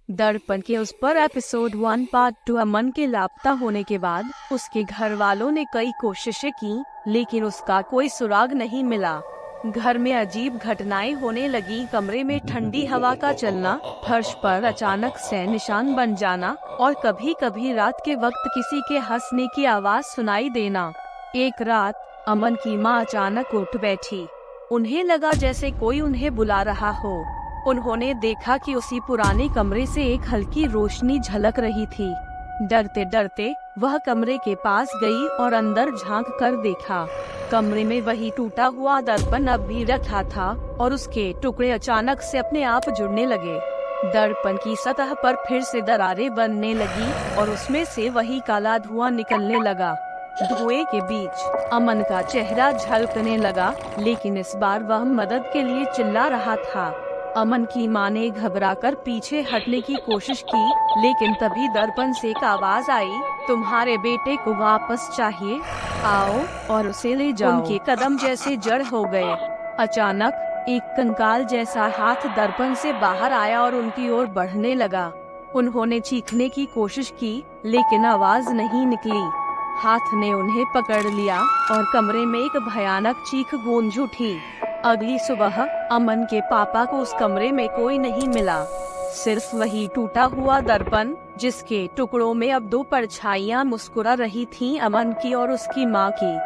दर्पण के उस पर एपिसोड 1 पार्ट 2 अमन के लापता होने के बाद उसके घर वालों ने कई कोशिशें की, लेकिन उसका कोई सुराग नहीं मिला। घर में अजीब घटनाएं होने लगी। कमरे में ठंडी हवा का चलना, फर्श पर अचानक से निशान बन जाना और कभी कभी रात के वक्त किसी के हंसने की आवाज सुनाई देना। एक रात अमन की माँ अचानक उठ बैठी। उन्हें लगा जैसे कोई उन्हें बुला रहा हो। उन्होंने देखा कि उसी पुराने कमरे से एक हल्की रोशनी झलक रही थी। डरते डरते वह कमरे के पास गई और अंदर झांक कर देखा। कमरे में वही टूटा हुआ दर्पण अब भी रखा था और उसके टुकड़े अचानक से अपने आप जुड़ने लगे। दर्पण की सतह पर फिर से दरारें बनने लगी और उसमें से वही काला धुआं निकलने लगा। धुएं के बीच अमन का चेहरा झलकने लगा, लेकिन इस बार वह मदद के लिए चिल्ला रहा था। अमन की मां ने घबराकर पीछे हटने की कोशिश की, लेकिन तभी दर्पण से एक आवाज आई, तुम्हारे बेटे को वापस चाहिए, आओ और उसे ले जाओ। उनके कदम जैसे जड़ हो गए। अचानक एक कंकाल जैसा हाथ दर्पण से बाहर आया और उनकी ओर बढ़ने लगा। उन्होंने चीखने की कोशिश की, लेकिन आवाज नहीं निकली। हाथ ने उन्हें पकड़ लिया और कमरे में एक भयानक चीख गूंज उठी। अगली सुबह अमन के पापा को उस कमरे में कोई नहीं मिला, सिर्फ वही टूटा हुआ दर्पण, जिसके टुकड़ों में अब दो परछाइयां मुस्कुरा रही थीं, अमन की और उसकी माँ की।